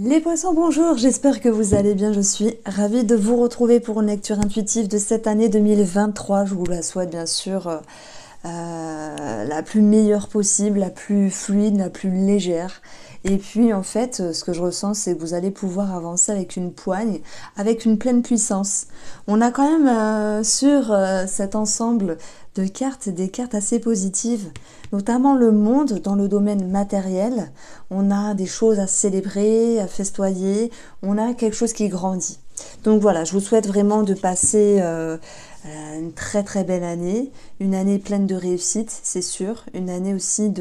Les poissons, bonjour, j'espère que vous allez bien, je suis ravie de vous retrouver pour une lecture intuitive de cette année 2023. Je vous la souhaite bien sûr la plus meilleure possible, la plus fluide, la plus légère. Et puis en fait, ce que je ressens, c'est que vous allez pouvoir avancer avec une poigne, avec une pleine puissance. On a quand même sur cet ensemble de cartes, des cartes assez positives, notamment le monde dans le domaine matériel. On a des choses à célébrer, à festoyer, on a quelque chose qui grandit. Donc voilà, je vous souhaite vraiment de passer une très très belle année, une année pleine de réussite, c'est sûr, une année aussi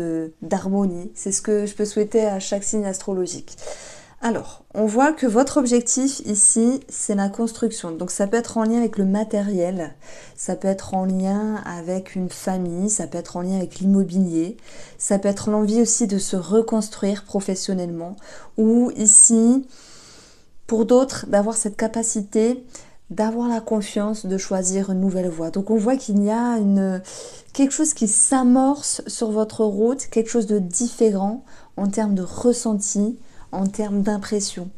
d'harmonie. C'est ce que je peux souhaiter à chaque signe astrologique. Alors, on voit que votre objectif ici, c'est la construction. Donc ça peut être en lien avec le matériel, ça peut être en lien avec une famille, ça peut être en lien avec l'immobilier, ça peut être l'envie aussi de se reconstruire professionnellement, ou ici, pour d'autres, d'avoir cette capacité d'avoir la confiance de choisir une nouvelle voie. Donc on voit qu'il y a quelque chose qui s'amorce sur votre route, quelque chose de différent en termes de ressenti, en termes d'impression.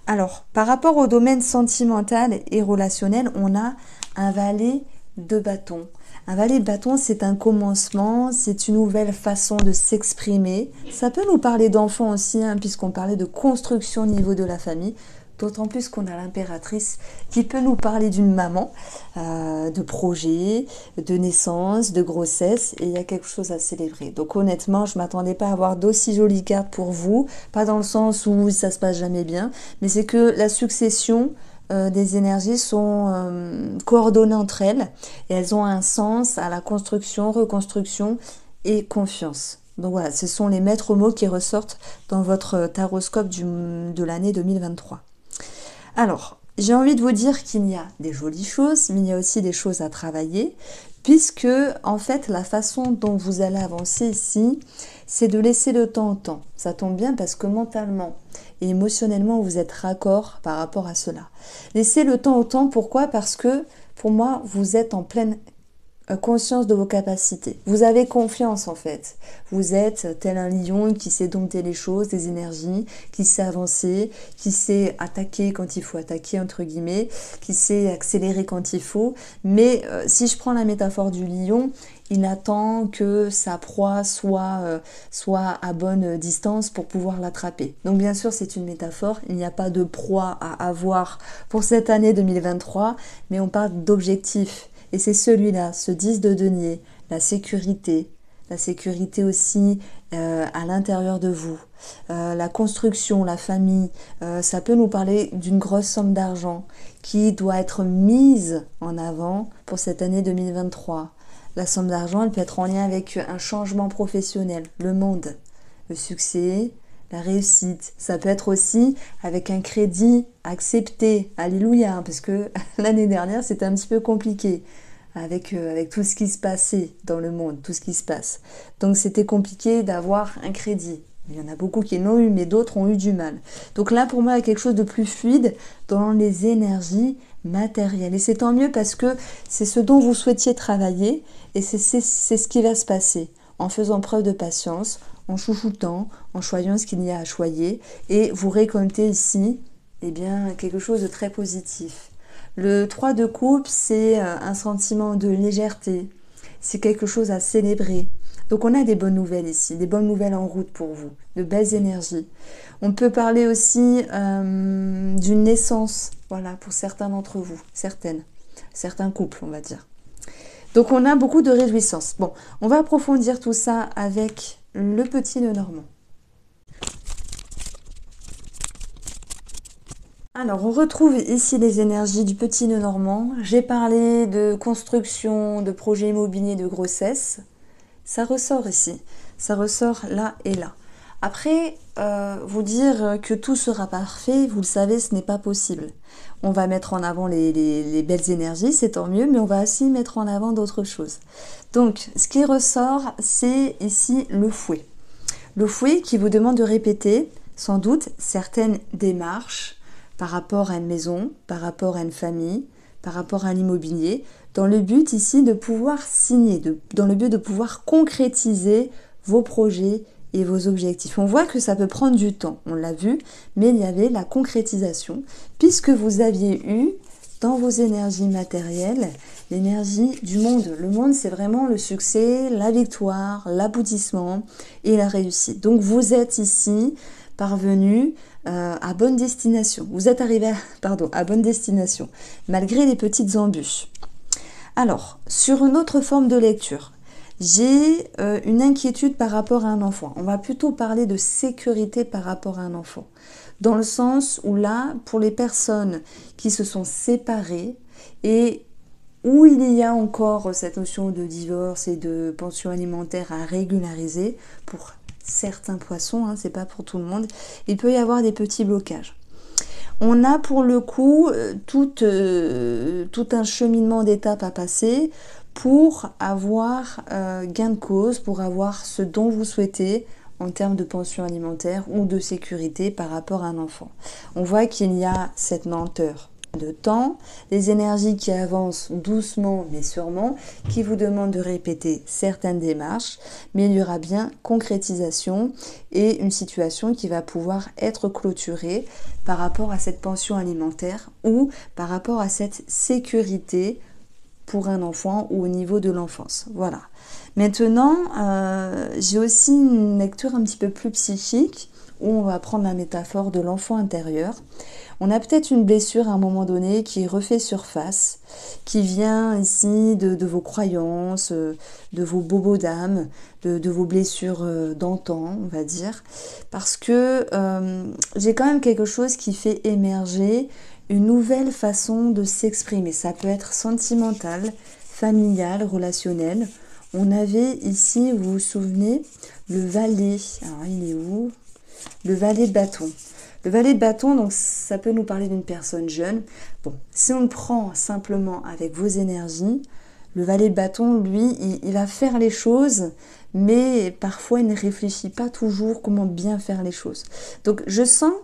Alors, par rapport au domaine sentimental et relationnel, on a un valet de bâton. Un valet de bâton, c'est un commencement, c'est une nouvelle façon de s'exprimer. Ça peut nous parler d'enfants aussi, puisqu'on parlait de construction au niveau de la famille. D'autant plus qu'on a l'impératrice qui peut nous parler d'une maman, de projet, de naissance, de grossesse, et il y a quelque chose à célébrer. Donc honnêtement, je ne m'attendais pas à avoir d'aussi jolies cartes pour vous, pas dans le sens où ça se passe jamais bien, mais c'est que la succession des énergies sont coordonnées entre elles, et elles ont un sens à la construction, reconstruction et confiance. Donc voilà, ce sont les maîtres mots qui ressortent dans votre taroscope de l'année 2023. Alors, j'ai envie de vous dire qu'il y a des jolies choses, mais il y a aussi des choses à travailler, puisque, en fait, la façon dont vous allez avancer ici, c'est de laisser le temps au temps. Ça tombe bien parce que mentalement et émotionnellement, vous êtes raccord par rapport à cela. Laissez le temps au temps, pourquoi? Parce que, pour moi, vous êtes en pleine conscience de vos capacités. Vous avez confiance en fait. Vous êtes tel un lion qui sait dompter les choses, des énergies, qui sait avancer, qui sait attaquer quand il faut attaquer entre guillemets, qui sait accélérer quand il faut. Mais si je prends la métaphore du lion, il attend que sa proie soit à bonne distance pour pouvoir l'attraper. Donc bien sûr c'est une métaphore, il n'y a pas de proie à avoir pour cette année 2023, mais on parle d'objectifs. Et c'est celui-là, ce 10 de denier, la sécurité aussi à l'intérieur de vous, la construction, la famille, ça peut nous parler d'une grosse somme d'argent qui doit être mise en avant pour cette année 2023. La somme d'argent, elle peut être en lien avec un changement professionnel, le monde, le succès, la réussite. Ça peut être aussi avec un crédit accepté, alléluia, parce que l'année dernière c'était un petit peu compliqué avec tout ce qui se passait dans le monde, tout ce qui se passe. Donc c'était compliqué d'avoir un crédit. Il y en a beaucoup qui l'ont eu, mais d'autres ont eu du mal. Donc là pour moi il y a quelque chose de plus fluide dans les énergies matérielles. Et c'est tant mieux parce que c'est ce dont vous souhaitiez travailler et c'est ce qui va se passer en faisant preuve de patience, en chouchoutant, en choyant ce qu'il y a à choyer, et vous récoltez ici quelque chose de très positif. Le 3 de coupe, c'est un sentiment de légèreté, c'est quelque chose à célébrer. Donc on a des bonnes nouvelles ici, des bonnes nouvelles en route pour vous, de belles énergies. On peut parler aussi d'une naissance, voilà, pour certains d'entre vous, certains couples, on va dire. Donc on a beaucoup de réjouissances. Bon, on va approfondir tout ça avec le petit Lenormand. Alors on retrouve ici les énergies du petit Lenormand. J'ai parlé de construction, de projet immobilier, de grossesse. Ça ressort ici, ça ressort là et là. Après, vous dire que tout sera parfait, vous le savez, ce n'est pas possible. On va mettre en avant les belles énergies, c'est tant mieux, mais on va aussi mettre en avant d'autres choses. Donc, ce qui ressort, c'est ici le fouet. Le fouet qui vous demande de répéter, sans doute, certaines démarches par rapport à une maison, par rapport à une famille, par rapport à l'immobilier, dans le but ici de pouvoir signer, dans le but de pouvoir concrétiser vos projets et vos objectifs. On voit que ça peut prendre du temps, on l'a vu, mais il y avait la concrétisation, puisque vous aviez eu dans vos énergies matérielles l'énergie du monde. Le monde, c'est vraiment le succès, la victoire, l'aboutissement et la réussite. Donc vous êtes ici parvenu à bonne destination. Vous êtes arrivé à bonne destination, malgré les petites embûches. Alors, sur une autre forme de lecture, j'ai une inquiétude par rapport à un enfant. On va plutôt parler de sécurité par rapport à un enfant. Dans le sens où là, pour les personnes qui se sont séparées et où il y a encore cette notion de divorce et de pension alimentaire à régulariser, pour certains poissons, hein, c'est pas pour tout le monde, il peut y avoir des petits blocages. On a pour le coup tout un cheminement d'étapes à passer pour avoir gain de cause, pour avoir ce dont vous souhaitez en termes de pension alimentaire ou de sécurité par rapport à un enfant. On voit qu'il y a cette lenteur de temps, les énergies qui avancent doucement mais sûrement, qui vous demandent de répéter certaines démarches, mais il y aura bien concrétisation et une situation qui va pouvoir être clôturée par rapport à cette pension alimentaire ou par rapport à cette sécurité pour un enfant ou au niveau de l'enfance. Voilà. Maintenant, j'ai aussi une lecture un petit peu plus psychique où on va prendre la métaphore de l'enfant intérieur. On a peut-être une blessure à un moment donné qui refait surface, qui vient ici de vos croyances, de vos bobos d'âme, de vos blessures d'antan, on va dire, parce que j'ai quand même quelque chose qui fait émerger une nouvelle façon de s'exprimer. Ça peut être sentimental, familial, relationnel. On avait ici, vous vous souvenez, le valet. Alors, il est où? Le valet de bâton. Le valet de bâton, donc ça peut nous parler d'une personne jeune. Bon, si on le prend simplement avec vos énergies, le valet de bâton, lui, il va faire les choses, mais parfois il ne réfléchit pas toujours comment bien faire les choses. Donc je sens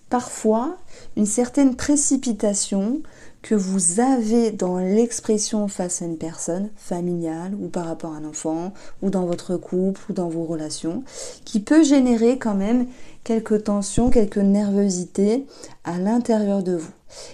parfois une certaine précipitation que vous avez dans l'expression face à une personne familiale ou par rapport à un enfant ou dans votre couple ou dans vos relations qui peut générer quand même quelques tensions, quelques nervosités à l'intérieur de vous.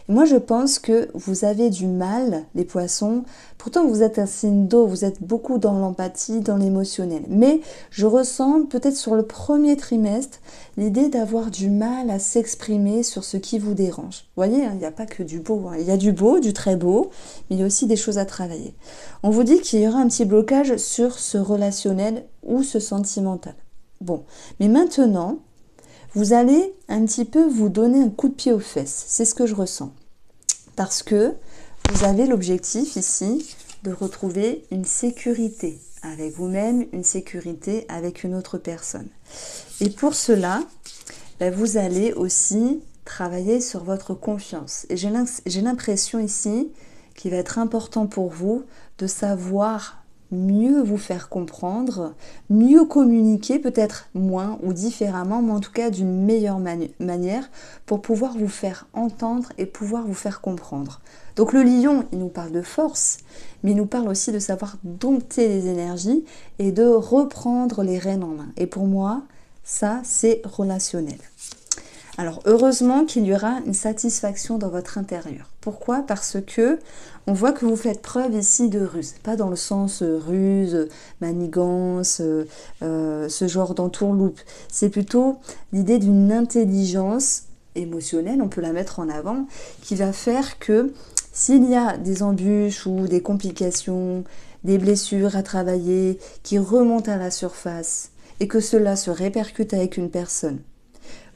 Et moi je pense que vous avez du mal, les poissons, pourtant vous êtes un signe d'eau, vous êtes beaucoup dans l'empathie, dans l'émotionnel, mais je ressens peut-être sur le premier trimestre l'idée d'avoir du mal à s'exprimer sur ce qui vous dérange. Vous voyez, il n'y a pas que du beau, il y a du beau, du très beau, mais il y a aussi des choses à travailler. On vous dit qu'il y aura un petit blocage sur ce relationnel ou ce sentimental. Bon, mais maintenant, vous allez un petit peu vous donner un coup de pied aux fesses. C'est ce que je ressens. Parce que vous avez l'objectif ici de retrouver une sécurité avec vous-même, une sécurité avec une autre personne. Et pour cela, vous allez aussi travailler sur votre confiance. Et j'ai l'impression ici qu'il va être important pour vous de savoir mieux vous faire comprendre, mieux communiquer, peut-être moins ou différemment, mais en tout cas d'une meilleure manière pour pouvoir vous faire entendre et pouvoir vous faire comprendre. Donc le lion, il nous parle de force, mais il nous parle aussi de savoir dompter les énergies et de reprendre les rênes en main. Et pour moi, ça, c'est relationnel. Alors heureusement qu'il y aura une satisfaction dans votre intérieur. Pourquoi? Parce que on voit que vous faites preuve ici de ruse. Pas dans le sens ruse, manigance, ce genre d'entourloupe. C'est plutôt l'idée d'une intelligence émotionnelle, on peut la mettre en avant, qui va faire que s'il y a des embûches ou des complications, des blessures à travailler qui remontent à la surface et que cela se répercute avec une personne,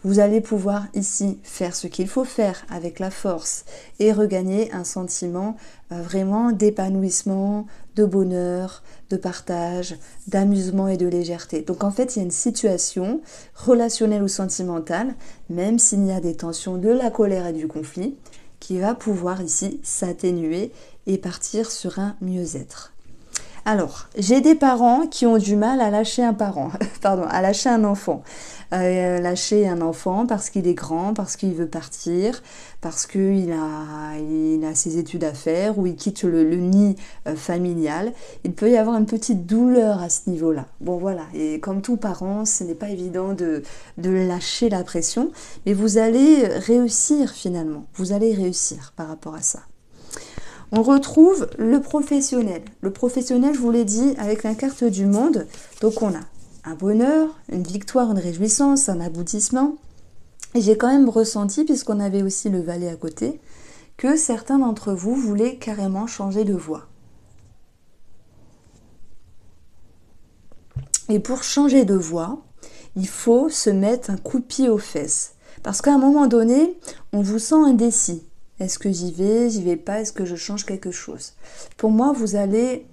vous allez pouvoir ici faire ce qu'il faut faire avec la force et regagner un sentiment vraiment d'épanouissement, de bonheur, de partage, d'amusement et de légèreté. Donc en fait, il y a une situation relationnelle ou sentimentale, même s'il y a des tensions, de la colère et du conflit, qui va pouvoir ici s'atténuer et partir sur un mieux-être. Alors, j'ai des parents qui ont du mal à lâcher un parent, pardon, à lâcher un enfant. Lâcher un enfant parce qu'il est grand, parce qu'il veut partir, parce qu'il a ses études à faire ou il quitte le nid familial. Il peut y avoir une petite douleur à ce niveau-là. Bon voilà, et comme tout parent, ce n'est pas évident de lâcher la pression, mais vous allez réussir finalement. Vous allez réussir par rapport à ça. On retrouve le professionnel. Le professionnel, je vous l'ai dit, avec la carte du monde. Donc on a un bonheur, une victoire, une réjouissance, un aboutissement. Et j'ai quand même ressenti, puisqu'on avait aussi le valet à côté, que certains d'entre vous voulaient carrément changer de voie. Et pour changer de voie, il faut se mettre un coup de pied aux fesses. Parce qu'à un moment donné, on vous sent indécis. Est-ce que j'y vais pas, est-ce que je change quelque chose? Pour moi, vous allez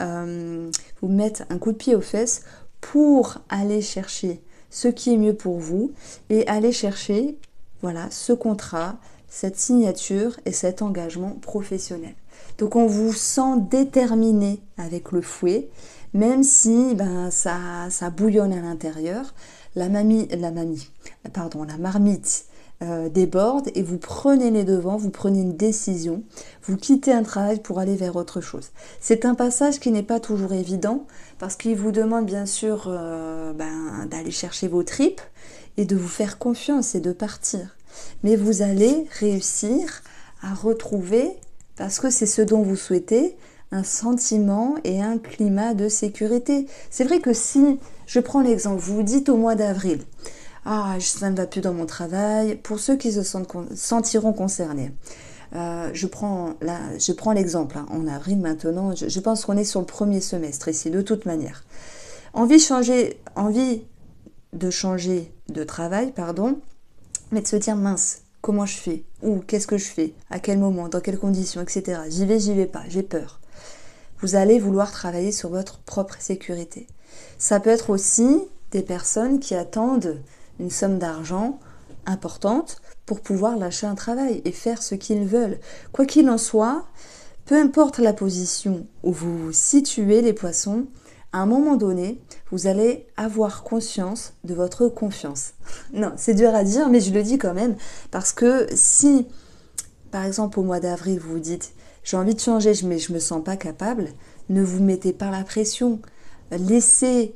vous mettre un coup de pied aux fesses pour aller chercher ce qui est mieux pour vous et aller chercher voilà, ce contrat, cette signature et cet engagement professionnel. Donc on vous sent déterminé avec le fouet, même si ça bouillonne à l'intérieur, la marmite déborde et vous prenez les devants, vous prenez une décision, vous quittez un travail pour aller vers autre chose. C'est un passage qui n'est pas toujours évident parce qu'il vous demande bien sûr d'aller chercher vos tripes et de vous faire confiance et de partir. Mais vous allez réussir à retrouver, parce que c'est ce dont vous souhaitez, un sentiment et un climat de sécurité. C'est vrai que si, je prends l'exemple, vous vous dites au mois d'avril, ah, ça ne va plus dans mon travail. Pour ceux qui se sentiront concernés, je prends l'exemple. En avril maintenant, je pense qu'on est sur le premier semestre ici, de toute manière. Envie de changer de travail, mais de se dire mince, comment je fais? Ou qu'est-ce que je fais? À quel moment? Dans quelles conditions? Etc. J'y vais pas, j'ai peur. Vous allez vouloir travailler sur votre propre sécurité. Ça peut être aussi des personnes qui attendent une somme d'argent importante pour pouvoir lâcher un travail et faire ce qu'ils veulent. Quoi qu'il en soit, peu importe la position où vous vous situez, les poissons, à un moment donné, vous allez avoir conscience de votre confiance. Non, c'est dur à dire, mais je le dis quand même, parce que si, par exemple, au mois d'avril, vous vous dites « j'ai envie de changer, mais je ne me sens pas capable », ne vous mettez pas la pression. Laissez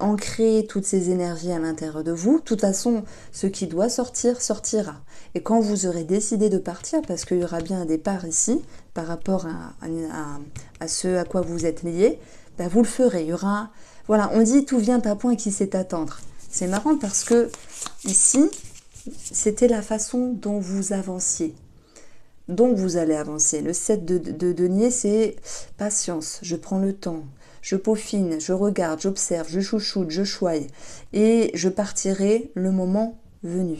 ancrer toutes ces énergies à l'intérieur de vous. De toute façon, ce qui doit sortir, sortira. Et quand vous aurez décidé de partir, parce qu'il y aura bien un départ ici, par rapport à ce à quoi vous êtes lié, vous le ferez. Il y aura, voilà, on dit tout vient à point qui sait attendre. C'est marrant parce que ici, c'était la façon dont vous avanciez. Donc vous allez avancer. Le 7 de denier, c'est patience, je prends le temps. Je peaufine, je regarde, j'observe, je chouchoute, je choigne et je partirai le moment venu.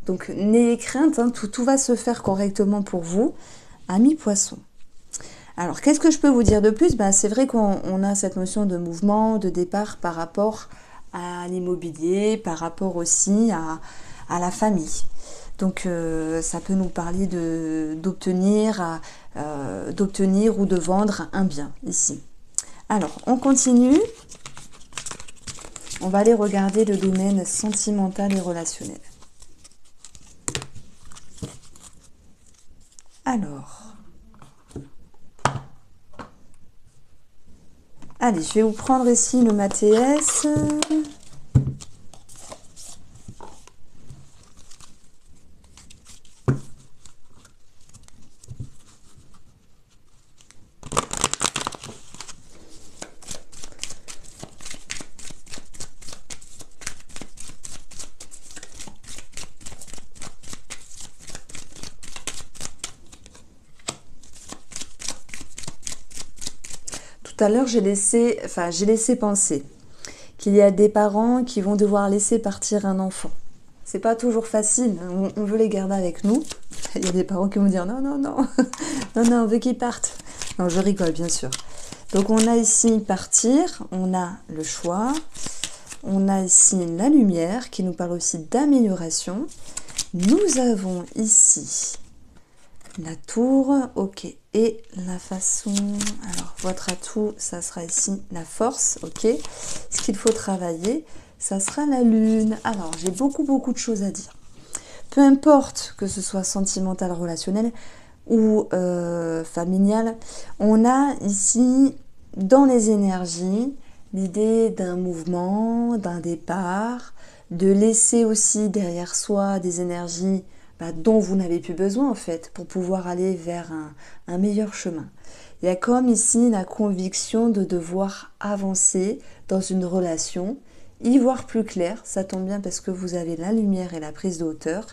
Donc n'ayez crainte, tout va se faire correctement pour vous, amis poissons. Alors qu'est-ce que je peux vous dire de plus? C'est vrai qu'on a cette notion de mouvement, de départ par rapport à l'immobilier, par rapport aussi à la famille. Donc ça peut nous parler d'obtenir ou de vendre un bien ici. Alors, on continue. On va aller regarder le domaine sentimental et relationnel. Alors. Allez, je vais vous prendre ici le Mathias. Tout à l'heure, j'ai laissé penser qu'il y a des parents qui vont devoir laisser partir un enfant. C'est pas toujours facile, on veut les garder avec nous. Il y a des parents qui vont dire non, non, on veut qu'ils partent. Non, je rigole, bien sûr. Donc on a ici partir, on a le choix, on a ici la lumière qui nous parle aussi d'amélioration. Nous avons ici La tour, ok. Et la façon... Alors, votre atout, ça sera ici la force, ok. Ce qu'il faut travailler, ça sera la lune. Alors, j'ai beaucoup de choses à dire. Peu importe que ce soit sentimental, relationnel ou familial, on a ici, dans les énergies, l'idée d'un mouvement, d'un départ, de laisser aussi derrière soi des énergies dont vous n'avez plus besoin en fait, pour pouvoir aller vers un meilleur chemin. Il y a comme ici la conviction de devoir avancer dans une relation, y voir plus clair, ça tombe bien parce que vous avez la lumière et la prise de hauteur,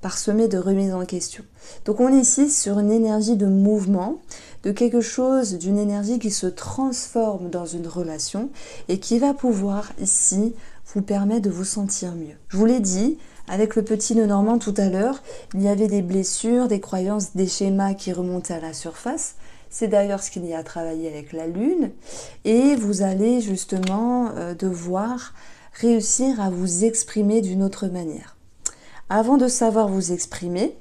parsemée de remises en question. Donc on est ici sur une énergie de mouvement, de quelque chose, d'une énergie qui se transforme dans une relation et qui va pouvoir ici vous permettre de vous sentir mieux. Je vous l'ai dit, avec le petit Lenormand tout à l'heure, il y avait des blessures, des croyances, des schémas qui remontaient à la surface. C'est d'ailleurs ce qu'il y a à travailler avec la Lune. Et vous allez justement devoir réussir à vous exprimer d'une autre manière. Avant de savoir vous exprimer,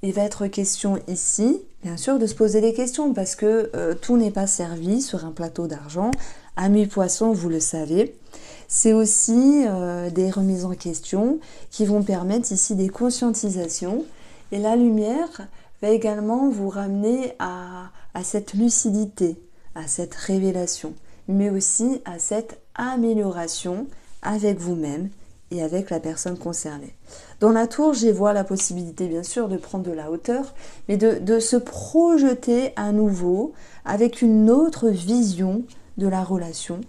il va être question ici, bien sûr, de se poser des questions parce que tout n'est pas servi sur un plateau d'argent. Amis poissons, vous le savez. C'est aussi des remises en question qui vont permettre ici des conscientisations. Et la lumière va également vous ramener à cette lucidité, à cette révélation, mais aussi à cette amélioration avec vous-même et avec la personne concernée. Dans la tour, j'y vois la possibilité, bien sûr, de prendre de la hauteur, mais de se projeter à nouveau avec une autre vision de la relation,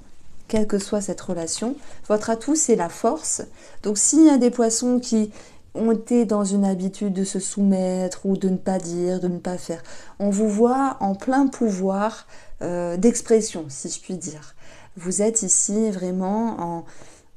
quelle que soit cette relation. Votre atout, c'est la force. Donc, s'il y a des poissons qui ont été dans une habitude de se soumettre ou de ne pas dire, de ne pas faire, on vous voit en plein pouvoir d'expression, si je puis dire. Vous êtes ici vraiment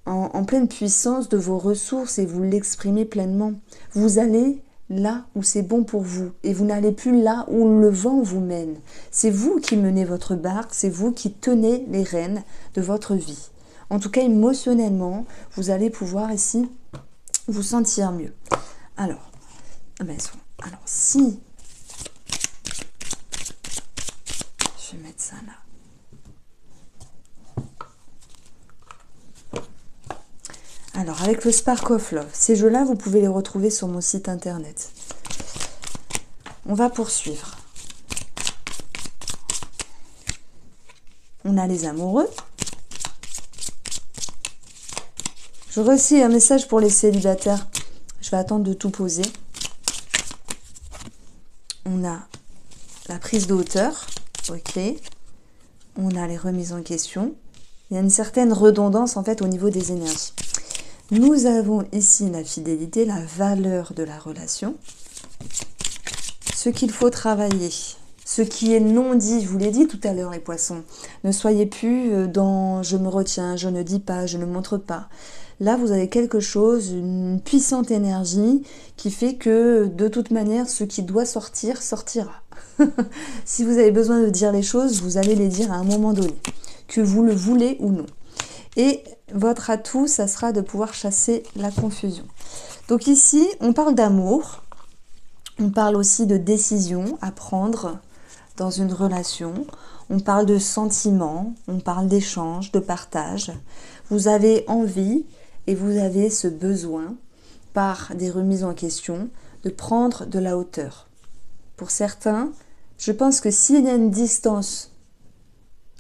en pleine puissance de vos ressources et vous l'exprimez pleinement. Vous allez là où c'est bon pour vous et vous n'allez plus là où le vent vous mène. C'est vous qui menez votre barque, c'est vous qui tenez les rênes de votre vie. En tout cas, émotionnellement, vous allez pouvoir ici vous sentir mieux. Alors si... Je vais mettre ça là. Alors, avec le Spark of Love, ces jeux-là, vous pouvez les retrouver sur mon site internet. On va poursuivre. On a les amoureux. J'aurai aussi un message pour les célibataires. Je vais attendre de tout poser. On a la prise de hauteur. Ok. On a les remises en question. Il y a une certaine redondance en fait au niveau des énergies. Nous avons ici la fidélité, la valeur de la relation. Ce qu'il faut travailler, ce qui est non dit, je vous l'ai dit tout à l'heure les poissons. Ne soyez plus dans je me retiens, je ne dis pas, je ne montre pas. Là, vous avez quelque chose, une puissante énergie qui fait que de toute manière, ce qui doit sortir, sortira. Si vous avez besoin de dire les choses, vous allez les dire à un moment donné, que vous le voulez ou non. Et votre atout, ça sera de pouvoir chasser la confusion. Donc ici, on parle d'amour, on parle aussi de décision à prendre dans une relation, on parle de sentiments, on parle d'échange, de partage. Vous avez envie et vous avez ce besoin, par des remises en question, de prendre de la hauteur. Pour certains, je pense que s'il y a une distance,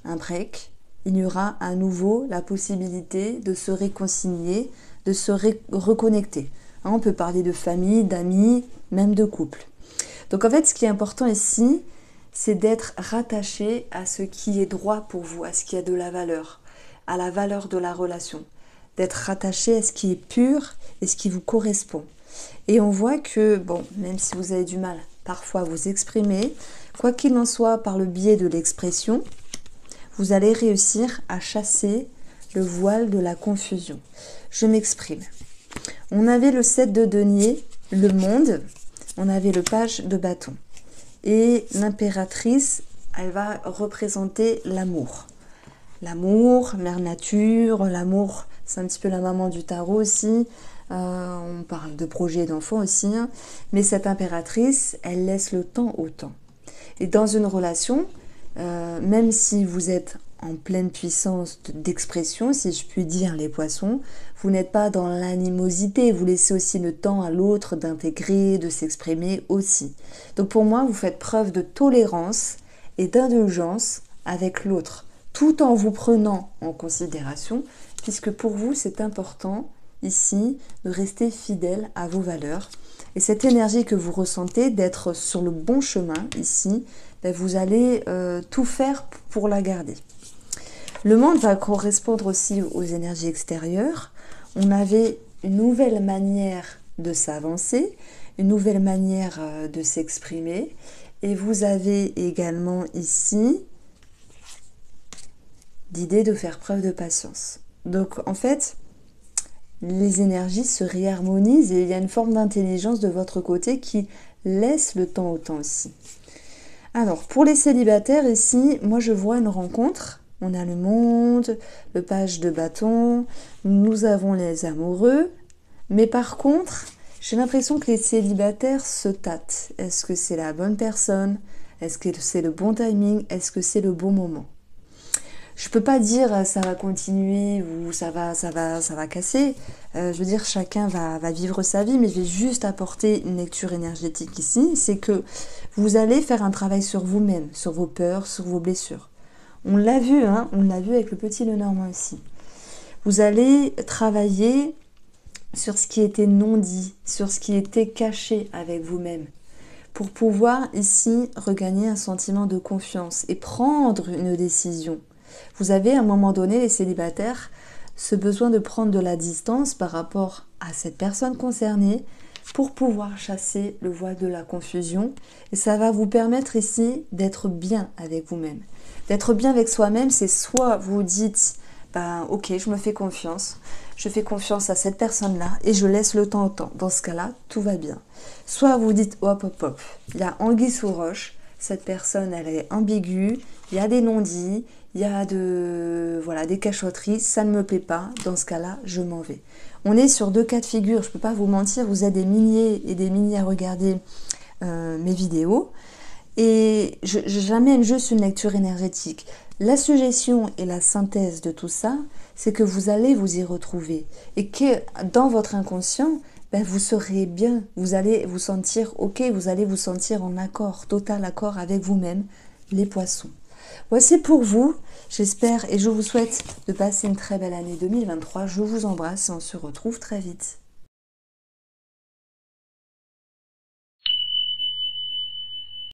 un break, il y aura à nouveau la possibilité de se réconcilier, de se reconnecter. On peut parler de famille, d'amis, même de couple. Donc en fait, ce qui est important ici, c'est d'être rattaché à ce qui est droit pour vous, à ce qui a de la valeur, à la valeur de la relation. D'être rattaché à ce qui est pur et ce qui vous correspond. Et on voit que, bon, même si vous avez du mal parfois à vous exprimer, quoi qu'il en soit par le biais de l'expression, vous allez réussir à chasser le voile de la confusion. Je m'exprime. On avait le 7 de denier, le monde, on avait le page de bâton. Et l'impératrice, elle va représenter l'amour. L'amour, mère nature, l'amour c'est un petit peu la maman du tarot aussi. On parle de projet d'enfant aussi, hein. Mais cette impératrice, elle laisse le temps au temps. Et dans une relation, même si vous êtes en pleine puissance d'expression, si je puis dire, les poissons, vous n'êtes pas dans l'animosité, vous laissez aussi le temps à l'autre d'intégrer, de s'exprimer aussi. Donc pour moi, vous faites preuve de tolérance et d'indulgence avec l'autre, tout en vous prenant en considération, puisque pour vous, c'est important ici de rester fidèle à vos valeurs. Et cette énergie que vous ressentez d'être sur le bon chemin ici, vous allez tout faire pour la garder. Le monde va correspondre aussi aux énergies extérieures. On avait une nouvelle manière de s'avancer, une nouvelle manière de s'exprimer. Et vous avez également ici l'idée de faire preuve de patience. Donc en fait, les énergies se réharmonisent et il y a une forme d'intelligence de votre côté qui laisse le temps au temps aussi. Alors, pour les célibataires ici, moi je vois une rencontre. On a le monde, le page de bâton, nous avons les amoureux. Mais par contre, j'ai l'impression que les célibataires se tâtent. Est-ce que c'est la bonne personne? Est-ce que c'est le bon timing? Est-ce que c'est le bon moment? Je peux pas dire ça va continuer ou ça va casser. Je veux dire, chacun va vivre sa vie, mais je vais juste apporter une lecture énergétique ici. C'est que vous allez faire un travail sur vous-même, sur vos peurs, sur vos blessures. On l'a vu, hein, on l'a vu avec le petit Lenormand ici. Vous allez travailler sur ce qui était non dit, sur ce qui était caché avec vous-même, pour pouvoir ici regagner un sentiment de confiance et prendre une décision. Vous avez à un moment donné, les célibataires, ce besoin de prendre de la distance par rapport à cette personne concernée pour pouvoir chasser le voile de la confusion. Et ça va vous permettre ici d'être bien avec vous-même. D'être bien avec soi-même, c'est soit vous dites, ok, je me fais confiance, je fais confiance à cette personne-là et je laisse le temps au temps. Dans ce cas-là, tout va bien. Soit vous dites, hop, hop, hop, il y a anguille sous roche, cette personne, elle est ambiguë, il y a des non-dits, il y a des cachotteries, ça ne me plaît pas, dans ce cas-là, je m'en vais. On est sur deux cas de figure, je ne peux pas vous mentir, vous êtes des milliers et des milliers à regarder mes vidéos, et j'amène juste une lecture énergétique. La suggestion et la synthèse de tout ça, c'est que vous allez vous y retrouver, et que dans votre inconscient, vous serez bien, vous allez vous sentir ok, vous allez vous sentir en accord, total accord avec vous-même, les poissons. Voici pour vous, j'espère et je vous souhaite de passer une très belle année 2023. Je vous embrasse et on se retrouve très vite.